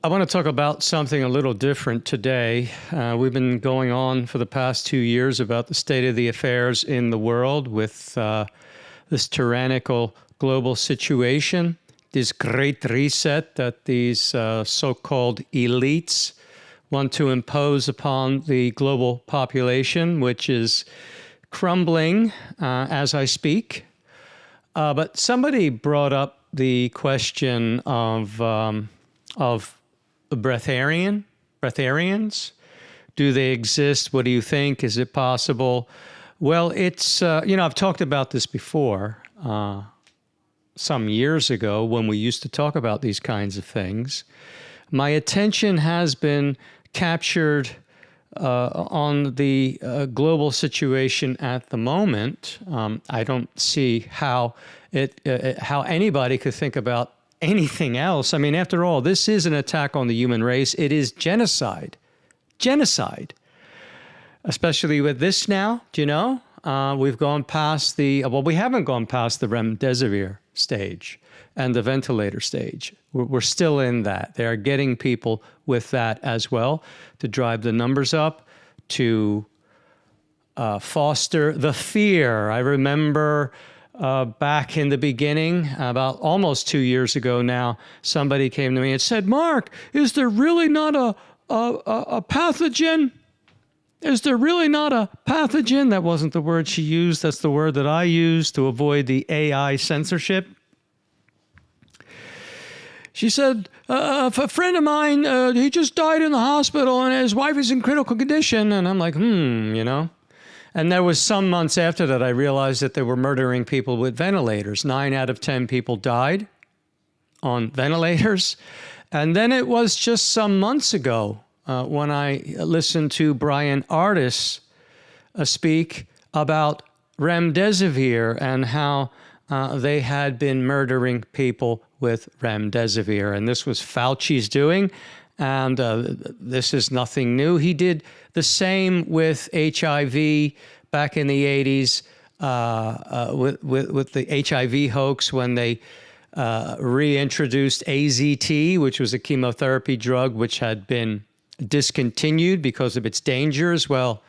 I want to talk about something a little different today. We've been going on for the past 2 years about the state of the affairs in the world with this tyrannical global situation, this great reset that these so-called elites want to impose upon the global population, which is crumbling as I speak. But somebody brought up the question of breatharians. Do they exist? What do you think? Is it possible? Well, it's, I've talked about this before, some years ago when we used to talk about these kinds of things. My attention has been captured on the global situation at the moment. I don't see how how anybody could think about anything else. I mean, after all, this is an attack on the human race. It is genocide. Genocide. Especially with this now, do you know? We've gone past we haven't gone past the remdesivir stage and the ventilator stage. We're still in that. They are getting people with that as well to drive the numbers up, to foster the fear. I remember back in the beginning, about almost 2 years ago now, somebody came to me and said, "Mark, is there really not a pathogen? Is there really not a pathogen?" That wasn't the word she used. That's the word that I used to avoid the AI censorship. She said, a friend of mine, he just died in the hospital and his wife is in critical condition. And I'm like, And there was some months after that I realized that they were murdering people with ventilators. 9 out of 10 people died on ventilators. And then it was just some months ago when I listened to Brian Ardis speak about remdesivir and how they had been murdering people with remdesivir. And this was Fauci's doing, and this is nothing new. He did the same with HIV back in the 80s with the HIV hoax when they reintroduced AZT, which was a chemotherapy drug which had been discontinued because of its dangers. Well,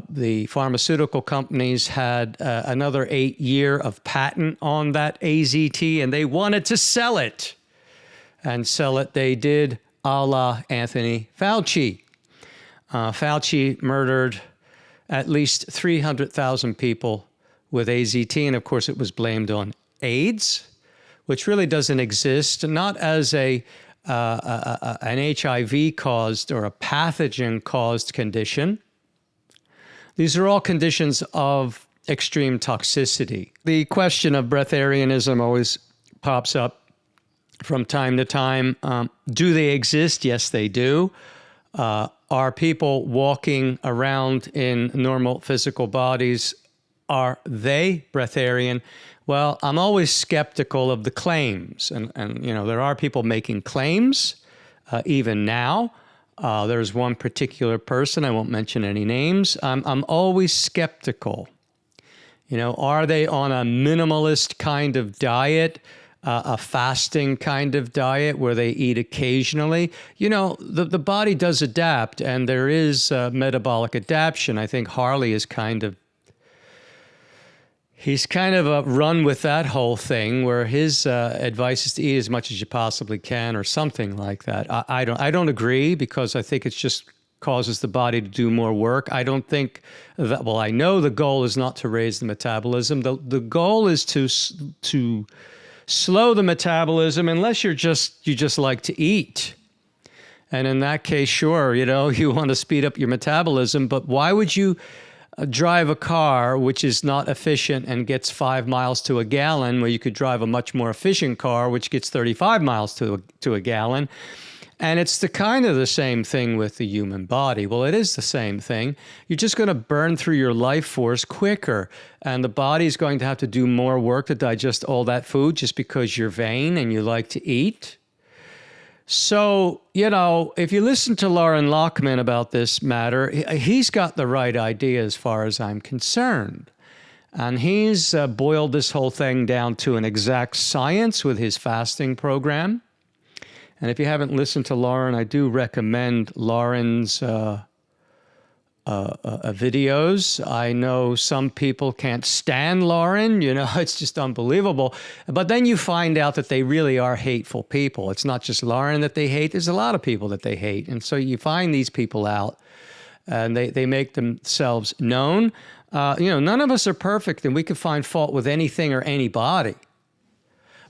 the pharmaceutical companies had another 8 years of patent on that AZT, and they wanted to sell it. And sell it they did, a la Anthony Fauci. Fauci murdered at least 300,000 people with AZT, and of course it was blamed on AIDS, which really doesn't exist, not as an HIV-caused or a pathogen-caused condition. These are all conditions of extreme toxicity. The question of breatharianism always pops up from time to time. Do they exist? Yes, they do. Are people walking around in normal physical bodies? Are they breatharian? Well, I'm always skeptical of the claims. And there are people making claims even now. There's one particular person, I won't mention any names. I'm always skeptical. Are they on a minimalist kind of diet, a fasting kind of diet where they eat occasionally? The body does adapt, and there is metabolic adaptation. I think Harley is he's kind of run with that whole thing where his advice is to eat as much as you possibly can or something like that. I don't agree, because I think it just causes the body to do more work. I don't think that, well, I know the goal is not to raise the metabolism. The goal is to slow the metabolism, unless you just like to eat. And in that case, sure, you want to speed up your metabolism, but why would you drive a car which is not efficient and gets 5 miles to a gallon, where you could drive a much more efficient car which gets 35 miles to a gallon? And it's the same thing with the human body. Well, it is the same thing. You're just going to burn through your life force quicker, and the body's going to have to do more work to digest all that food just because you're vain and you like to eat. So, if you listen to Lauren Lockman about this matter, he's got the right idea as far as I'm concerned. And he's boiled this whole thing down to an exact science with his fasting program. And if you haven't listened to Lauren, I do recommend Lauren's videos. I know some people can't stand Lauren, it's just unbelievable. But then you find out that they really are hateful people. It's not just Lauren that they hate, there's a lot of people that they hate. And so you find these people out and they make themselves known. None of us are perfect and we can find fault with anything or anybody.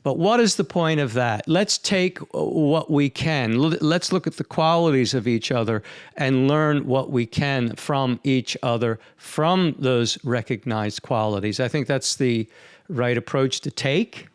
But what is the point of that? Let's take what we can. Let's look at the qualities of each other and learn what we can from each other, from those recognized qualities. I think that's the right approach to take.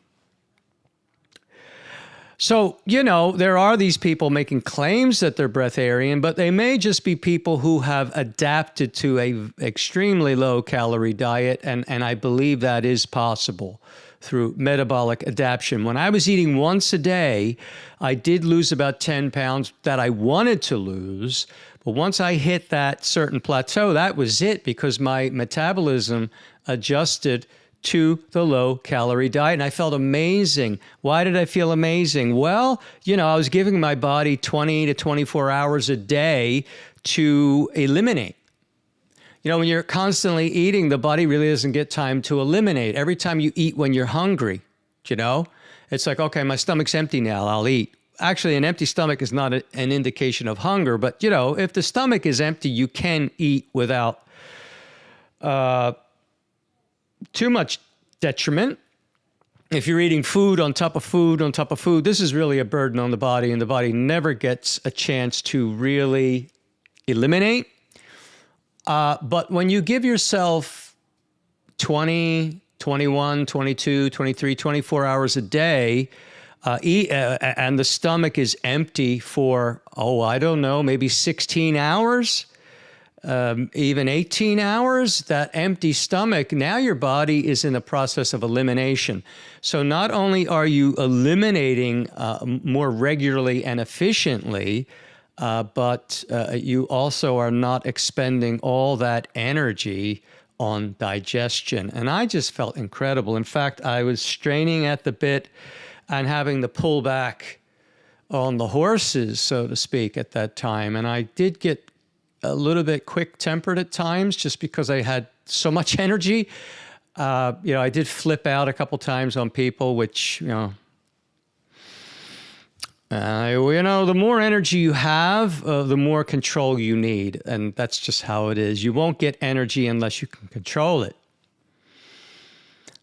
So, there are these people making claims that they're breatharian, but they may just be people who have adapted to a extremely low-calorie diet, and I believe that is possible through metabolic adaptation. When I was eating once a day, I did lose about 10 pounds that I wanted to lose. But once I hit that certain plateau, that was it, because my metabolism adjusted to the low-calorie diet, and I felt amazing. Why did I feel amazing? Well, I was giving my body 20 to 24 hours a day to eliminate. When you're constantly eating, the body really doesn't get time to eliminate. Every time you eat when you're hungry, it's like, okay, my stomach's empty now, I'll eat. Actually, an empty stomach is not an indication of hunger, but, if the stomach is empty, you can eat without too much detriment. If you're eating food on top of food on top of food, this is really a burden on the body, and the body never gets a chance to really eliminate. But when you give yourself 20, 21, 22, 23, 24 hours a day, and the stomach is empty for, maybe 16 hours, even 18 hours, that empty stomach, now your body is in the process of elimination. So not only are you eliminating more regularly and efficiently, but you also are not expending all that energy on digestion. And I just felt incredible. In fact, I was straining at the bit and having to pull back on the horses, so to speak, at that time. And I did get a little bit quick-tempered at times just because I had so much energy. I did flip out a couple times on people, which, the more energy you have, the more control you need. And that's just how it is. You won't get energy unless you can control it.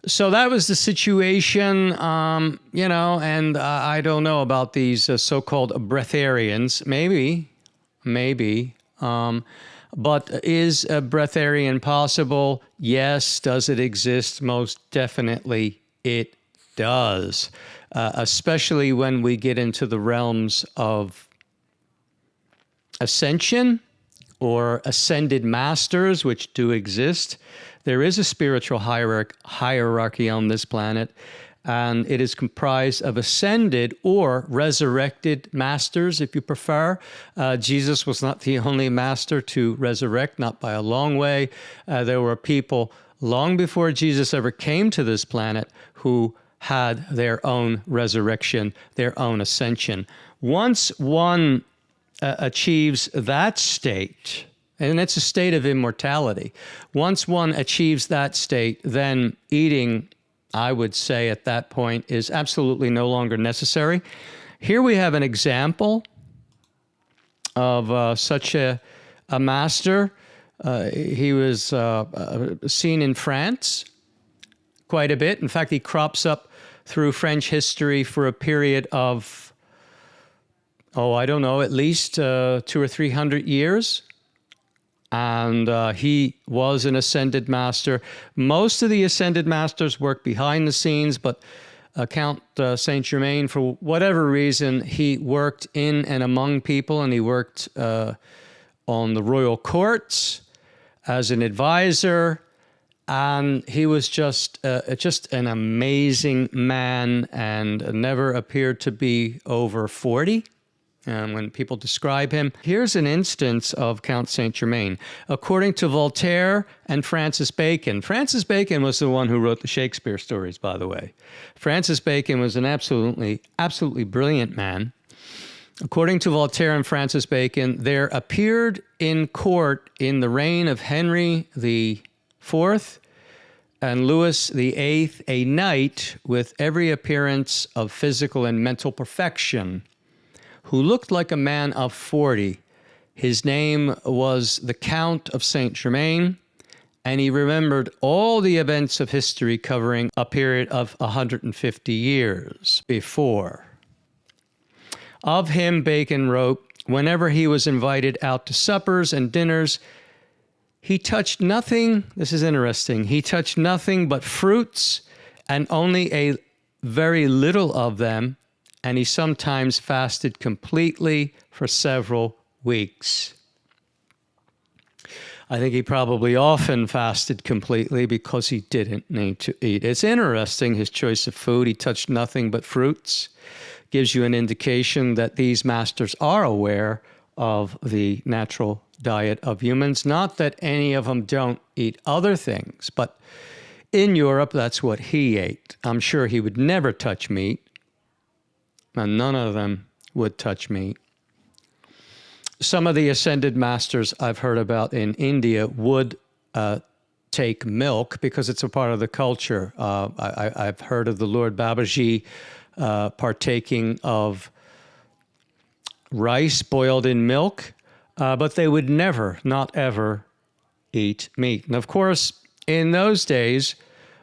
So that was the situation, and I don't know about these so-called breatharians. Maybe. But is a breatharian possible? Yes. Does it exist? Most definitely it does. Especially when we get into the realms of ascension or ascended masters, which do exist. There is a spiritual hierarchy on this planet, and it is comprised of ascended or resurrected masters, if you prefer. Jesus was not the only master to resurrect, not by a long way. There were people long before Jesus ever came to this planet who had their own resurrection, their own ascension. Once one achieves that state, and it's a state of immortality, once one achieves that state, then eating, I would say at that point, is absolutely no longer necessary. Here we have an example of such a master. He was seen in France quite a bit. In fact, he crops up through French history for a period of, at least 200 or 300 years. And he was an ascended master. Most of the ascended masters work behind the scenes, but Count Saint Germain, for whatever reason, he worked in and among people, and he worked on the royal courts as an advisor. And he was just an amazing man, and never appeared to be over 40. And when people describe him, here's an instance of Count Saint-Germain. According to Voltaire and Francis Bacon was the one who wrote the Shakespeare stories, by the way. Francis Bacon was an absolutely brilliant man. According to Voltaire and Francis Bacon, there appeared in court in the reign of Henry IV and Louis VIII a knight with every appearance of physical and mental perfection, who looked like a man of 40. His name was the Count of Saint Germain, and he remembered all the events of history covering a period of 150 years before. Of him, Bacon wrote, whenever he was invited out to suppers and dinners, he touched nothing, this is interesting, he touched nothing but fruits, and only a very little of them, and he sometimes fasted completely for several weeks. I think he probably often fasted completely because he didn't need to eat. It's interesting, his choice of food. He touched nothing but fruits. Gives you an indication that these masters are aware of the natural diet of humans. Not that any of them don't eat other things, but in Europe, that's what he ate. I'm sure he would never touch meat, and none of them would touch meat. Some of the ascended masters I've heard about in India would take milk because it's a part of the culture. I've heard of the Lord Babaji partaking of rice boiled in milk, but they would never, not ever, eat meat. And of course, in those days,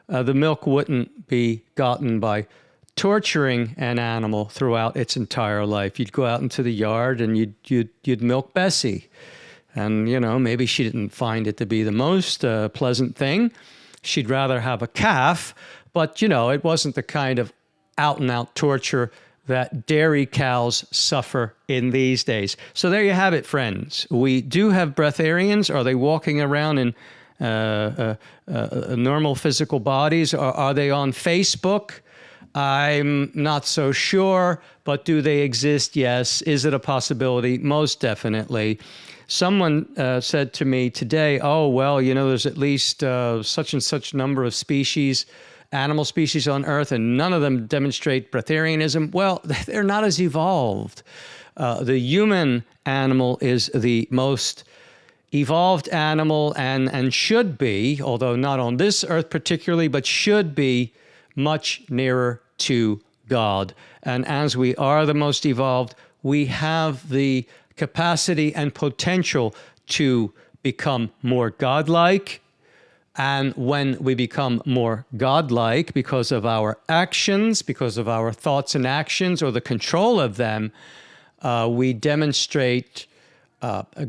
the milk wouldn't be gotten by torturing an animal throughout its entire life. You'd go out into the yard and you'd milk Bessie. And, you know, maybe she didn't find it to be the most pleasant thing. She'd rather have a calf, but, you know, it wasn't the kind of out-and-out torture that dairy cows suffer in these days. So there you have it, friends. We do have breatharians. Are they walking around in normal physical bodies? Are they on Facebook? I'm not so sure, but do they exist? Yes. Is it a possibility? Most definitely. Someone said to me today, oh, well, you know, there's at least such and such number of species, animal species on Earth, and none of them demonstrate breatharianism. Well, they're not as evolved. The human animal is the most evolved animal and should be, although not on this Earth particularly, but should be much nearer to God. And as we are the most evolved, we have the capacity and potential to become more godlike. And when we become more godlike because of our actions, because of our thoughts and actions, or the control of them, we demonstrate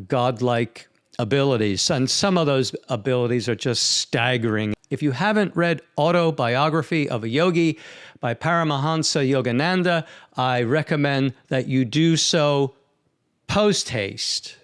godlike abilities. And some of those abilities are just staggering. If you haven't read Autobiography of a Yogi by Paramahansa Yogananda, I recommend that you do so post haste.